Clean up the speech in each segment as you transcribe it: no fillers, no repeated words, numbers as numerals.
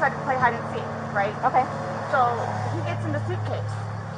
decided to play hide and seek, right? Okay. So he gets in the suitcase.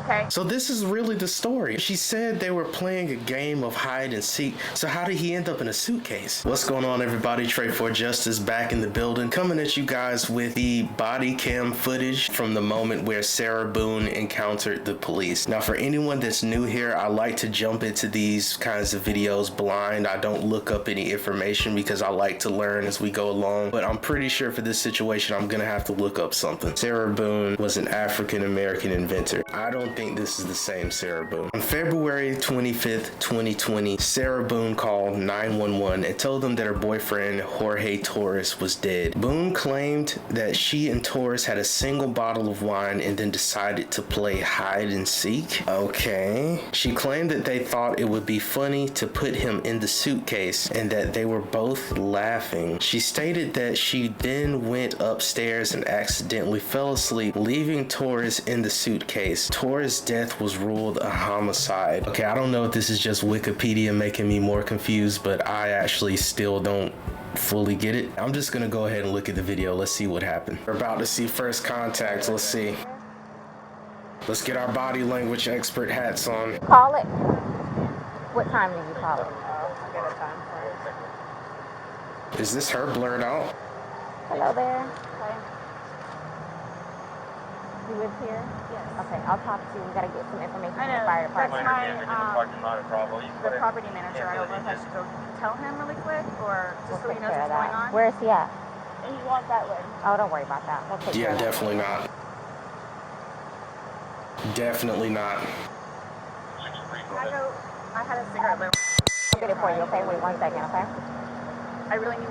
Okay. So this is really the story. She said they were playing a game of hide and seek. So how did he end up in a suitcase? What's going on, everybody? TRAE4JUSTICE back in the building, coming at you guys with the body cam footage from the moment where Sarah Boone encountered the police. Now, for anyone that's new here, I like to jump into these kinds of videos blind. I don't look up any information because I like to learn as we go along. But I'm pretty sure for this situation, I'm gonna have to look up something. Sarah Boone was an African-American inventor. I don't think this is the same Sarah Boone. On February 25th, 2020, Sarah Boone called 911 and told them that her boyfriend, Jorge Torres, was dead. Boone claimed that she and Torres had a single bottle of wine and then decided to play hide and seek. Okay. She claimed that they thought it would be funny to put him in the suitcase and that they were both laughing. She stated that she then went upstairs and accidentally fell asleep, leaving Torres in the suitcase. Torres' death was ruled a homicide. Okay, I don't know if this is just Wikipedia making me more confused, but I actually still don't fully get it. I'm just gonna go ahead and look at the video. Let's see what happened. We're about to see first contact. Let's see. Let's get our body language expert hats on. Call it. What time did you call it? I get a time for it. Is this her blurred out? Hello there. Okay. You live here? Yes. Okay, I'll talk to you. We gotta get some information I from the know. fire That's department. the property manager. I don't know if I should go tell him really quick or just so he knows what's going on. Where is he at? And he wants that way. Oh, don't worry about that. We'll take care Yeah, of that. definitely not. Definitely not. I had a cigarette lit. I'll get it for you, okay? Wait 1 second, okay? I really need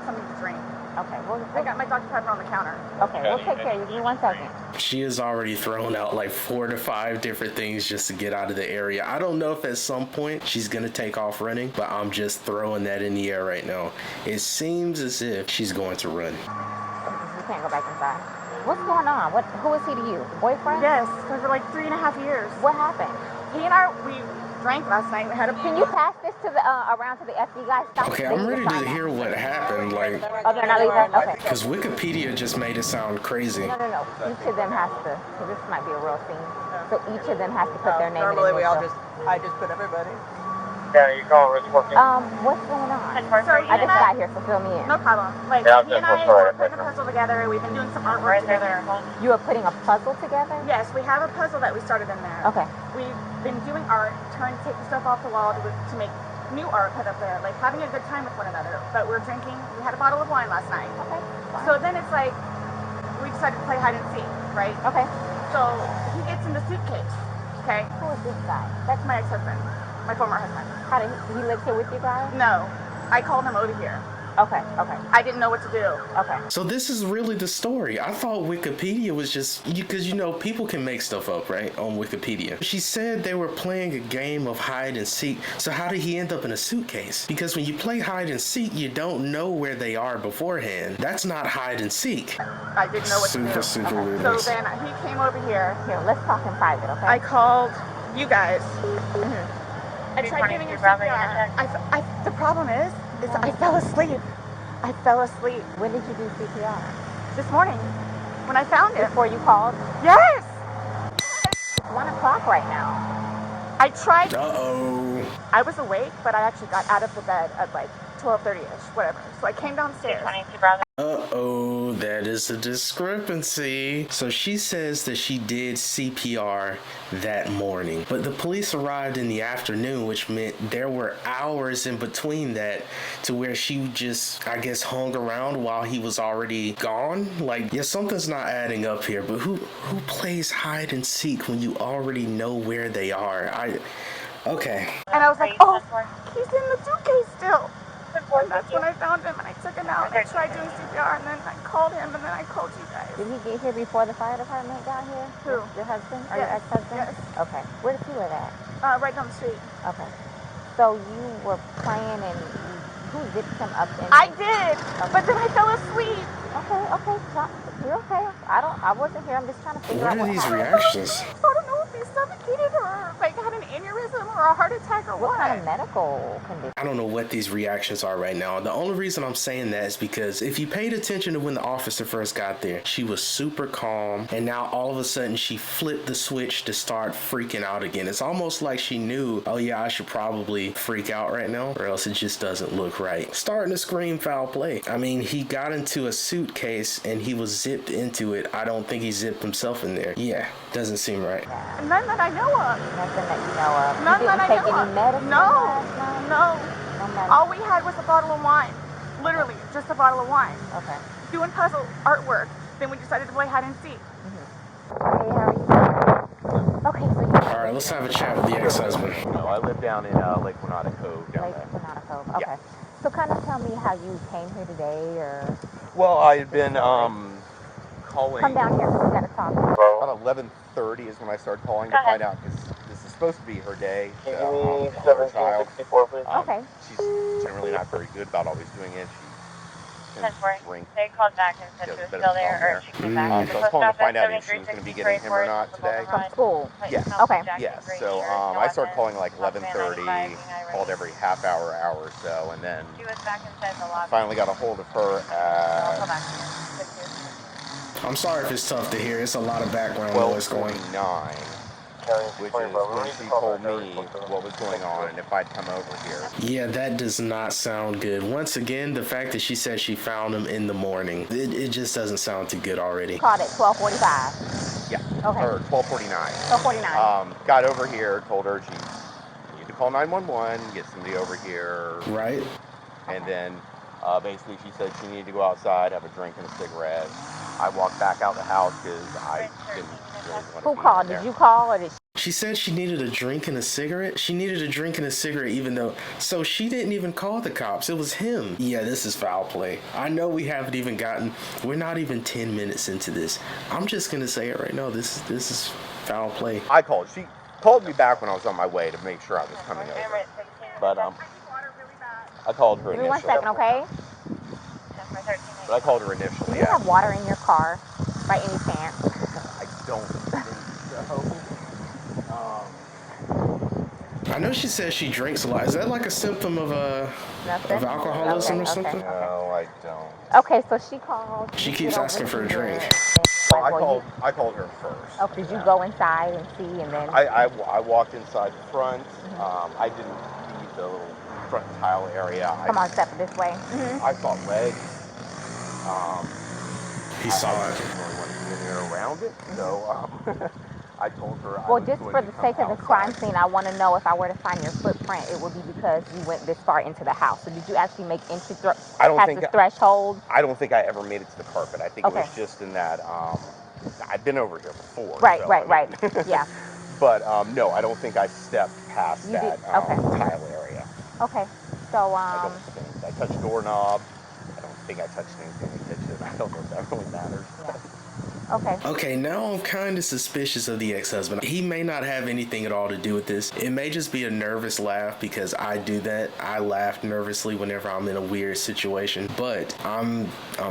something to drink. Okay, I got my Dr. Pepper on the counter. okay, we'll take care of you. Give me 1 second. She has already thrown out like 4 to 5 different things just to get out of the area. I don't know if at some point she's gonna take off running, but I'm just throwing that in the air right now. It seems as if she's going to run. You can't go back inside. What's going on? Who is he to you? Boyfriend? Yes, for like 3.5 years. What happened? He and I, we drank last night. We had a. Can you pass this to the around to the FD guys? Stop. Okay, I'm ready to hear what happened, like, Oh, they're not leaving? Okay. because Wikipedia just made it sound crazy. No. Each of them has to, because this might be a real scene. So each of them has to put their name Normally in. I just put everybody. Yeah, you call it working. What's going on? So I just got here, so fill me in. No problem. Like, Yeah, he and I were putting a puzzle together. We've been doing some artwork together. You are putting a puzzle together? Yes, we have a puzzle that we started in there. Okay. We've been doing art, trying to take the stuff off the wall to make new art put up there, like having a good time with one another. But we're drinking. We had a bottle of wine last night. Okay. So then it's like, we decided to play hide and seek, right? Okay. So he gets in the suitcase, okay? Who is this guy? That's my ex-husband, my former husband. How did he live here with you guys? No, I called him over here. Okay. I didn't know what to do. Okay. So this is really the story. I thought Wikipedia was just, because you know, people can make stuff up, right, on Wikipedia. She said they were playing a game of hide and seek. So how did he end up in a suitcase? Because when you play hide and seek, you don't know where they are beforehand. That's not hide and seek. I didn't know what to do. Super weird. So then he came over here. Here, let's talk in private, okay? I called you guys. I tried giving him CPR. The problem is I fell asleep. When did you do CPR? This morning when I found him. Before you called? Yes. It's 1 o'clock right now. I tried. Uh-oh. I was awake, but I actually got out of the bed at like 12:30ish, whatever. So I came downstairs. Uh-oh, that is a discrepancy. So she says that she did CPR that morning, but the police arrived in the afternoon, which meant there were hours in between that to where she just, I guess, hung around while he was already gone. Like, yeah, something's not adding up here, but who plays hide and seek when you already know where they are? Okay. And I was like, oh, he's in the suitcase still. And that's when I found him, and I took him out, and I tried doing CPR, and then I called him, and then I called you guys. Did he get here before the fire department got here? Who? Your husband? Or Yes. your ex-husband? Yes. Okay. Where does he live at? Right down the street. Okay. So you were playing and who zipped him up? I did, but then I fell asleep. Okay. You're okay. I wasn't here. I'm just trying to figure out What are what these happened. reactions? I don't know if he's suffocated or like had an aneurysm or a heart attack or What kind of medical condition? I don't know what these reactions are right now. The only reason I'm saying that is because if you paid attention to when the officer first got there, she was super calm, and now all of a sudden she flipped the switch to start freaking out again. It's almost like she knew, oh yeah, I should probably freak out right now, or else it just doesn't look right. Starting to scream foul play. I mean, he got into a suitcase and he was zipped into it. I don't think he zipped himself in there. Yeah, doesn't seem right. None that I know of. Nothing that you know of. None You that didn't I take know any of. medicine No, last night? no. No medicine. All we had was a bottle of wine. Literally, just a bottle of wine. Okay. Doing puzzle artwork. Then we decided to play hide and seek. Hey, how are you? Okay, so you All right, let's have a chat with the ex-husband. No, I live down in Lake Renata Cove down Lake there. Renata Cove. Okay. Yeah. So kind of tell me how you came here today, or Well, I had been calling. come down here. We gotta talk. About 11:30 is when I started calling to find out, because this is supposed to be her day. Give me Her child. 1764, please. Okay. She's generally not very good about always doing it. She tends to drink. They called back and said she was still there, or she came back. So I was calling to find out if she was going to be getting him or not today. From school. Yes. Okay. Yes. So I started calling like 11:30, called every half hour or so, and then She was back inside the lobby. finally got a hold of her I'll at call back again. I'm sorry if it's tough to hear. It's a lot of background noise going. 12:49. Which is when she told me what was going on and if I'd come over here. Yeah, that does not sound good. Once again, the fact that she said she found him in the morning, it just doesn't sound too good already. Called at 12:45. Yeah, Okay. or 12:49. 12:49. Got over here, told her she needed to call 911, get somebody over here. Right? And then basically she said she needed to go outside, have a drink and a cigarette. I walked back out the house because I didn't really want to Who be called? in there. Did you call, or did She said she needed a drink and a cigarette. She needed a drink and a cigarette even though... So she didn't even call the cops. It was him. Yeah, this is foul play. I know we haven't even gotten... We're not even 10 minutes into this. I'm just going to say it right now. This is foul play. I called. She called me back when I was on my way to make sure I was coming over. But I called her Give me 1 initially. second, okay? But I called her Do initially. you Yeah. have water in your car by any chance? I don't think so. I know she says she drinks a lot. Is that like a symptom of Nothing? alcoholism or Okay, something? okay. No, I don't. Okay, so she called. She you keeps get asking over for a here. drink. Well, I called her first. Okay, did you go inside and see, and then? I walked inside the front. I didn't see the little front tile area. Come on, step this way. I saw legs. He saw I it. didn't really want to be in there around it, so I told her. I Well, was just going for to the come sake of the crime outside. scene, I want to know if I were to find your footprint, it would be because you went this far into the house. So did you actually make entry I don't past think the threshold? I don't think I ever made it to the carpet. I think Okay. it was just in that. I've been over here before. Right, so, right, I mean, right. Yeah. But no, I don't think I stepped past You that did- okay. tile area. Okay. So I don't think. I touched doorknob. I don't think I touched anything in the kitchen. I don't know if that really matters. okay. Okay, now I'm kind of suspicious of the ex-husband. He may not have anything at all to do with this. It may just be a nervous laugh because I do that. I laugh nervously whenever I'm in a weird situation, but I'm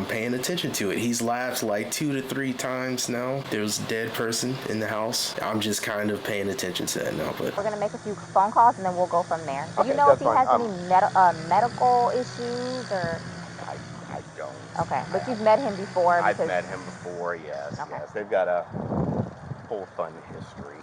paying attention to it. He's laughed like 2 to 3 times now. There's a dead person in the house. I'm just kind of paying attention to that now, but We're going to make a few phone calls and then we'll go from there. Do Okay, you know if that's he fine. has any medical issues or? I don't. Okay, but you've met him before. I've because- met him before. Yes, Okay. yes. They've got a whole fun history.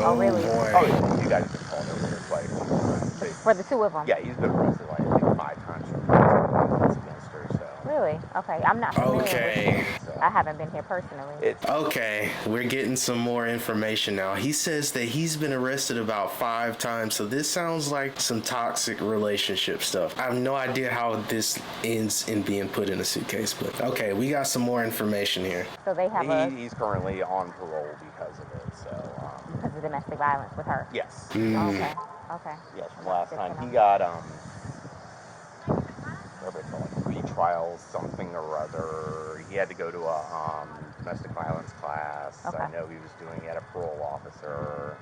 Oh, really? boy. Oh, yeah, you guys have been called over here quite a few times. For the two of them? Yeah, he's been arrested like I think 5 times for against her. So. Really? Okay, I'm not familiar with Okay. it. I haven't been here personally. It's Okay, we're getting some more information now. He says that he's been arrested about 5 times, so this sounds like some toxic relationship stuff. I have no idea how this ends in being put in a suitcase, but okay, we got some more information here. So they have he's currently on parole because of it. So because of domestic violence with her. yes, Okay. Okay. yes. Well, Last that's good time to he know. got whatever it's called, like retrial something or other. He had to go to a domestic violence class. Okay. I know he was doing it at a parole officer,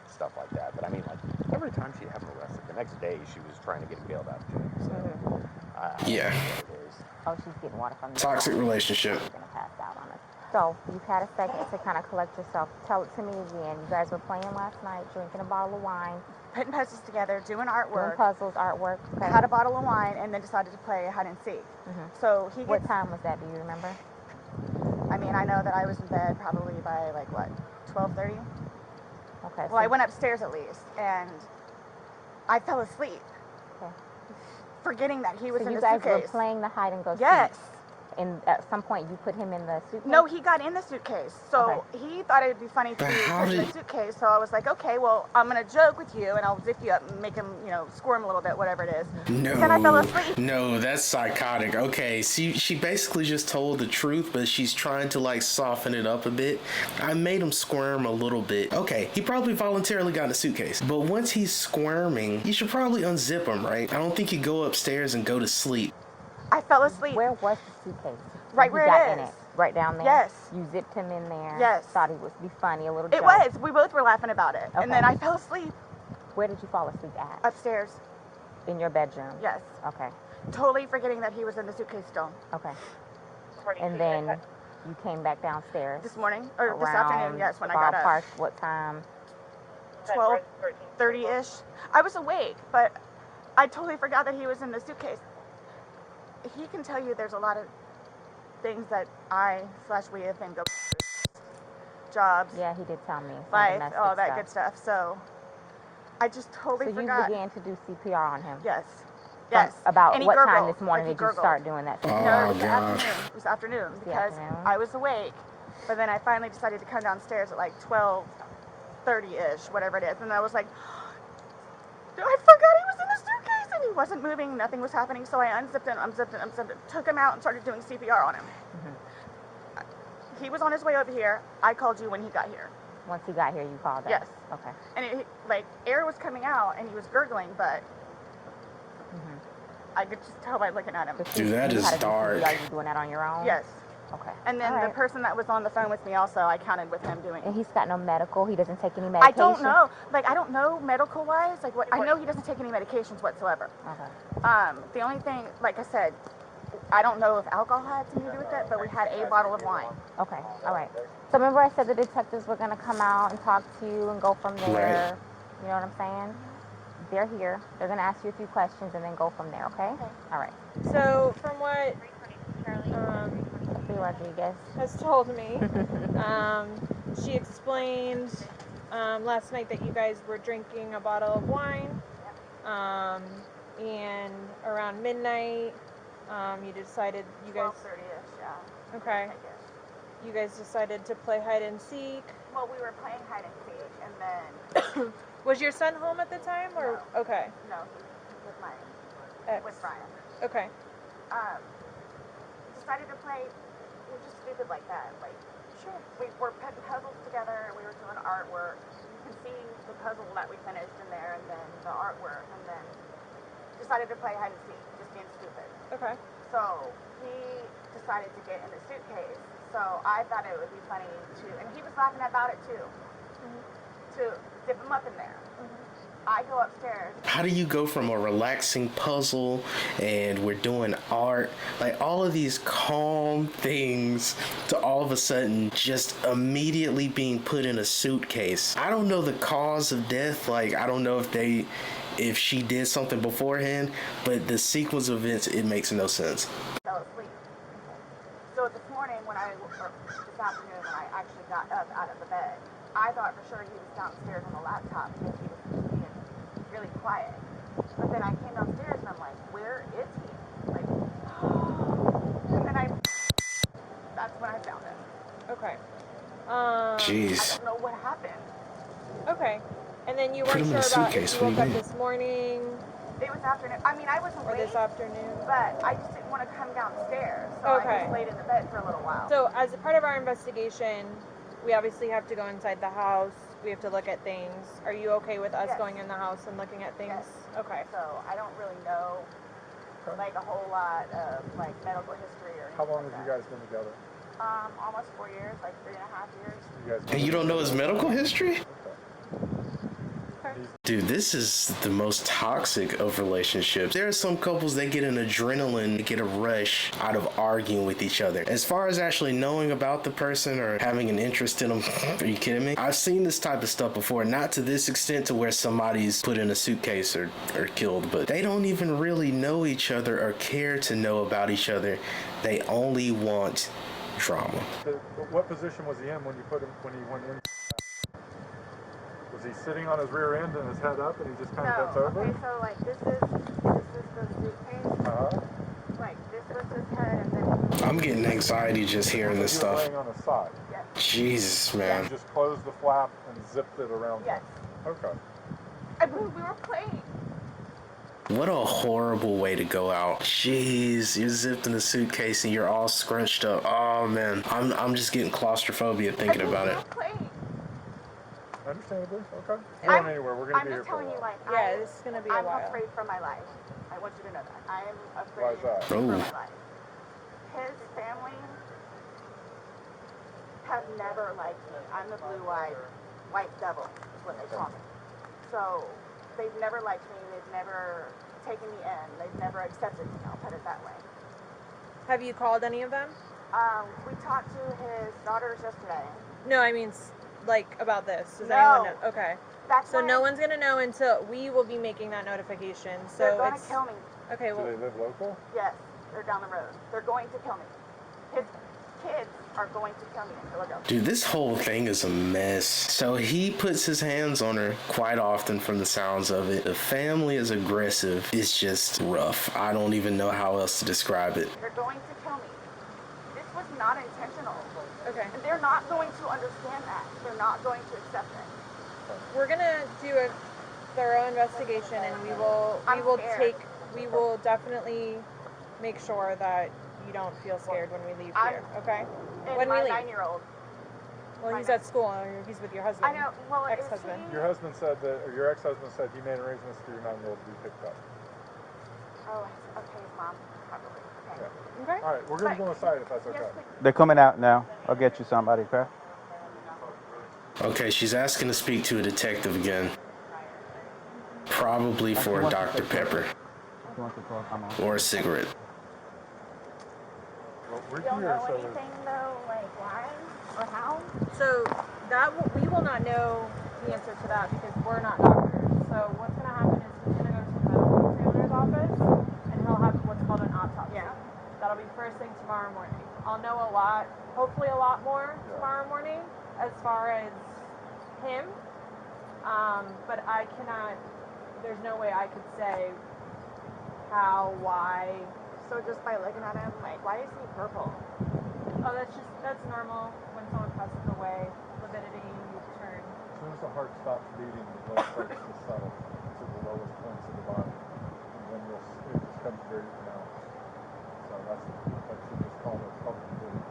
stuff like that. But I mean, like every time she'd have him arrested, the next day she was trying to get him bailed out too. So Yeah. I don't know what it is. Oh, she's getting water from the Toxic relationship. She's gonna pass out on us. So you've had a second to kind of collect yourself. Tell it to me again. You guys were playing last night, drinking a bottle of wine, putting puzzles together, doing doing artwork. puzzles, artwork. Okay. Had a bottle of wine, and then decided to play hide and seek. So he What gets, time was that? Do you remember? I mean, I know that I was in bed probably by like what, 12:30. Okay. Well, I went upstairs at least, and I fell asleep, Okay. forgetting that he was So in you the guys suitcase. were playing the hide and go seek. Yes. And at some point you put him in the suitcase? No, he got in the suitcase. So he thought it would be funny to But put how him in the did- suitcase. So I was like, okay, well, I'm going to joke with you and I'll zip you up and make him, you know, squirm a little bit, whatever it is. No, Then I fell asleep. no, that's psychotic. Okay, see, she basically just told the truth, but she's trying to like soften it up a bit. I made him squirm a little bit. Okay, he probably voluntarily got in a suitcase, but once he's squirming, you should probably unzip him, right? I don't think you go upstairs and go to sleep. I fell asleep. Where was the suitcase? Right He where got it in is. it. Right down there? Yes. You zipped him in there? Yes. Thought he would be funny, a little It joke. was. We both were laughing about it. Okay. And then I fell asleep Where did you fall asleep at? upstairs. In your bedroom? Yes. Okay. Totally forgetting that he was in the suitcase still. Okay. And then you came back downstairs? This morning, or this around afternoon, yes, when I got up. ballpark, what time? 12:30-ish. I was awake, but I totally forgot that he was in the suitcase. He can tell you there's a lot of things that we have been going through. Jobs, Yeah, he did tell me. Some life, domestic all that stuff. good stuff. So I just totally So you forgot. began to do CPR on him? Yes. Yes. About And he what time gurgled, this morning like he did you gurgled. start doing that? Oh, No, it was the gosh. afternoon. It was afternoon The because afternoon? I was awake, but then I finally decided to come downstairs at like 12:30-ish, whatever it is, and I was like, I forgot he was in the suitcase, and he wasn't moving, nothing was happening, so I unzipped it, took him out and started doing CPR on him. He was on his way over here. I called you when he got here. Once he got here, you called us? Yes. Okay. And like air was coming out and he was gurgling, but I could just tell by looking at him. Dude, that is dark. Are you doing that on your own? Yes. Okay. And then All the right. person that was on the phone with me also, I counted with him doing. And he's got no medical? He doesn't take any I medication? don't know. Like, I don't know medical wise. Like, what I know he doesn't take any medications whatsoever. Okay. The only thing, like I said, I don't know if alcohol had something to do with it, but we had a bottle of wine. Okay. All right. So remember I said the detectives were going to come out and talk to you and go from there? Right. You know what I'm saying? They're here. They're going to ask you a few questions and then go from there, okay? All right. So, from what Lee Rodriguez. has told me, she explained last night that you guys were drinking a bottle of wine, and around midnight, you decided, you guys, 12:30-ish, yeah. okay, I guess. you guys decided to play hide and seek. Well, we were playing hide and seek, and then Was your son home at the time, or okay, no, he was with my Ex. with Brian. okay, Decided to play. We were just stupid like that. Like, sure, we were putting puzzles together. We were doing artwork. You can see the puzzle that we finished in there, and then the artwork, and then decided to play hide and seek, just being stupid. okay, So he decided to get in the suitcase. So I thought it would be funny to, and he was laughing about it too, to dip him up in there. I go upstairs. How do you go from a relaxing puzzle and we're doing art, like all of these calm things, to all of a sudden just immediately being put in a suitcase? I don't know the cause of death. Like, I don't know if she did something beforehand, but the sequence of events, it makes no sense. Fell asleep. So this morning this afternoon when I actually got up out of the bed, I thought for sure he was downstairs on the laptop because he was being really quiet. But then I came downstairs and I'm like, where is he? Like, and then that's when I found him. okay. Jeez. I don't know what happened. Okay. And then you Put weren't him in sure a about suitcase, if you what do woke you up mean? this morning It was afternoon. I mean, I was or awake, this afternoon. but I just didn't want to come downstairs. So I Okay. just laid in the bed for a little while. So as a part of our investigation, we obviously have to go inside the house. We have to look at things. Are you okay with us Yes. going in the house and looking at things? Yes. Okay. So I don't really know like a whole lot of like medical history or anything. How long like have you guys been together? Almost 4 years, like 3.5 years. You guys And you don't know his medical history? Dude, this is the most toxic of relationships. There are some couples that get an adrenaline, they get a rush out of arguing with each other. As far as actually knowing about the person or having an interest in them, are you kidding me? I've seen this type of stuff before, not to this extent to where somebody's put in a suitcase or killed, but they don't even really know each other or care to know about each other. They only want drama. What position was he in when you put him, when he went in? Was he sitting on his rear end and his head up and he just kind of bent over? Okay, so like this is the suitcase. Like this was his head and then... I'm getting anxiety just hearing this stuff. Laying on his side. Yes. Jesus, man. You just closed the flap and zipped it around. Yes. Him. Okay. We were playing. What a horrible way to go out. Jeez, you're zipped in a suitcase and you're all scrunched up. Oh man, I'm just getting claustrophobia thinking about it. Understandably, okay. We're going anywhere. We're going to be here for a while. I'm just telling you, like, Yeah, this is gonna be a I'm while. afraid for my life. I want you to know that. I am afraid Why is that? for my Oh. life. His family have never liked me. I'm the blue-eyed white devil, is what they call me. So they've never liked me. They've never taken me in. They've never accepted me. I'll put it that way. Have you called any of them? We talked to his daughters yesterday. No, I mean, like, about this. Does No. anyone know? Okay. That's So why no one's gonna know until we will be making that notification. So they're going it's to kill me. okay. Do Well, they live local? Yes, they're down the road. They're going to kill me. His kids are going to kill me in Philadelphia. Dude, this whole thing is a mess. So he puts his hands on her quite often from the sounds of it. The family is aggressive. It's just rough. I don't even know how else to describe it. They're going to kill me. This was not intentional. okay. And they're not going to understand that. They're not going to accept it. We're gonna do a thorough investigation, and we will scared. we will definitely make sure that you don't feel scared when we leave here. Okay. And When we my leave. 9-year-old. Well, he's at school. He's with your husband. I know. Well, is Ex-husband. he? Your husband said that, or your ex-husband said he made arrangements for your 9-year-old to be picked up. Oh, okay, his mom. Probably. Okay. Yeah. Okay. All right, we're going to go inside if that's okay. Yes, please. They're coming out now. I'll get you somebody, okay? Okay, she's asking to speak to a detective again. Probably for a Dr. Pepper or a cigarette. Well, we're You don't here, know so anything though, like why or how? So we will not know the answer to that because we're not doctors. So what's going to happen is he's going to go to the medical examiner's office and he'll have what's called an autopsy. Yeah. That'll be first thing tomorrow morning. I'll know a lot, hopefully a lot more tomorrow morning as far as him. But I cannot, there's no way I could say how, why. So just by looking at him, like, why is he purple? Oh, that's normal when someone passes away. Lividity, you turn. as soon as the heart stops beating, the blood starts to settle to the lowest points of the body, and then it just comes very pronounced. So that's just called a public bleed.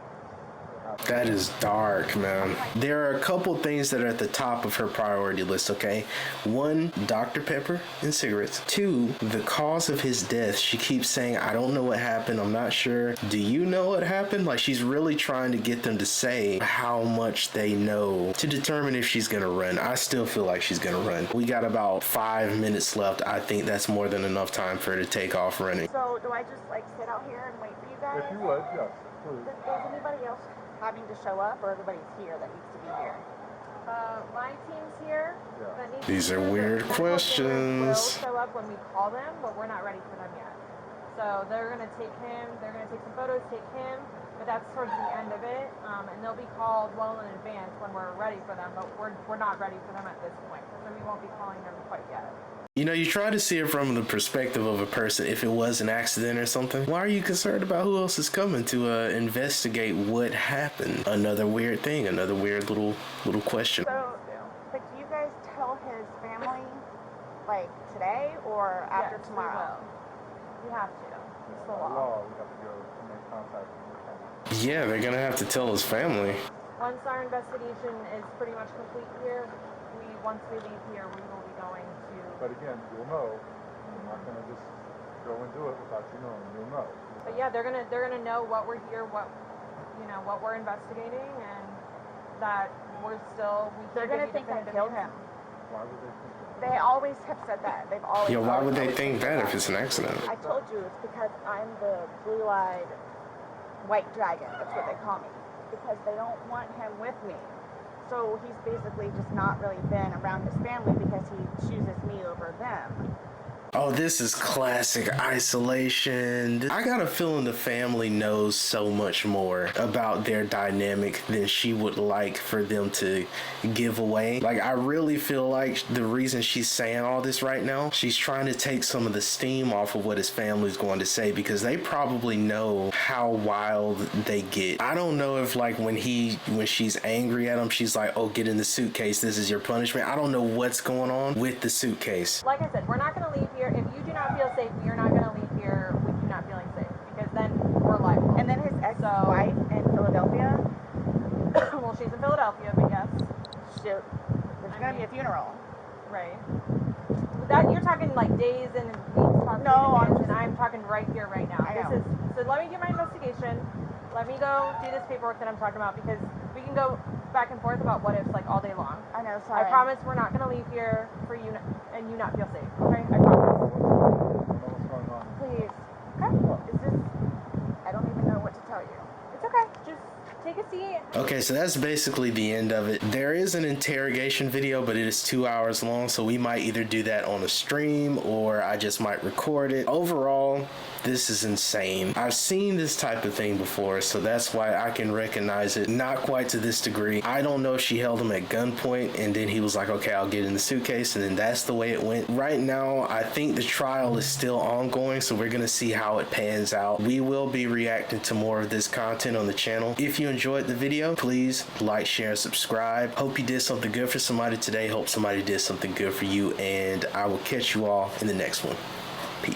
That is dark, man. There are a couple things that are at the top of her priority list, okay? One, Dr. Pepper and cigarettes. Two, the cause of his death. She keeps saying, I don't know what happened. I'm not sure. Do you know what happened? Like, she's really trying to get them to say how much they know to determine if she's gonna run. I still feel like she's gonna run. We got about 5 minutes left. I think that's more than enough time for her to take off running. So do I just like sit out here and wait for you guys? If you would, yes, please. Is anybody else having to show up, or everybody's here that needs to be here? My team's here. Yeah. That needs These to are be here. weird The medical examiner questions. will show up when we call them, but we're not ready for them yet. So they're gonna take him. They're gonna take some photos, take him. But that's towards the end of it, and they'll be called well in advance when we're ready for them. But we're not ready for them at this point, so we won't be calling them quite yet. You know, you try to see it from the perspective of a person if it was an accident or something. Why are you concerned about who else is coming to investigate what happened? Another weird thing, another weird little question. So, but do you guys tell his family, like, today or after Yes, tomorrow? We have to. It's the By law. law, we have to go and make contact with the family. Yeah, they're gonna have to tell his family. Once our investigation is pretty much complete here, once we leave here, we will be going to. But again, you'll know. We're not going to just go and do it without you knowing. You'll know. But yeah, they're gonna know what we're here, what we're investigating, and that we're still. They're gonna think I killed him. Why would they think that? They always have said that. They've always. Yeah, why would they always think said that if it's an accident? I told you it's because I'm the blue-eyed white dragon. That's what they call me. Because they don't want him with me. So he's basically just not really been around his family because he chooses me over them. Oh, this is classic isolation. I got a feeling the family knows so much more about their dynamic than she would like for them to give away. Like, I really feel like the reason she's saying all this right now, she's trying to take some of the steam off of what his family's going to say, because they probably know how wild they get. I don't know if, like, when she's angry at him, she's like, oh, get in the suitcase, this is your punishment. I don't know what's going on with the suitcase. Like I said, we're not going to leave here. If you do not feel safe, you're not going to leave here with you not feeling safe, because then we're liable. And then his ex-wife in Philadelphia. Well, she's in Philadelphia, but yes. There's going to be a funeral. Right. That you're talking like days and weeks possibly No, in advance, and I'm talking right here, right now. I know. So let me do my investigation. Let me go do this paperwork that I'm talking about, because we can go back and forth about what ifs like all day long. I know, sorry. I promise we're not going to leave here for you and you not feel safe. Okay? I promise. Please. Okay. Is this... I don't even know what to tell you. It's okay. Just take a seat. Okay, so that's basically the end of it. There is an interrogation video, but it is 2 hours long, so we might either do that on a stream or I just might record it. Overall, this is insane. I've seen this type of thing before, so that's why I can recognize it. Not quite to this degree. I don't know if she held him at gunpoint and then he was like, okay, I'll get in the suitcase, and then that's the way it went. Right now, I think the trial is still ongoing, so we're gonna see how it pans out. We will be reacting to more of this content on the channel. If you enjoyed the video, please like, share, and subscribe. Hope you did something good for somebody today. Hope somebody did something good for you, and I will catch you all in the next one. Peace.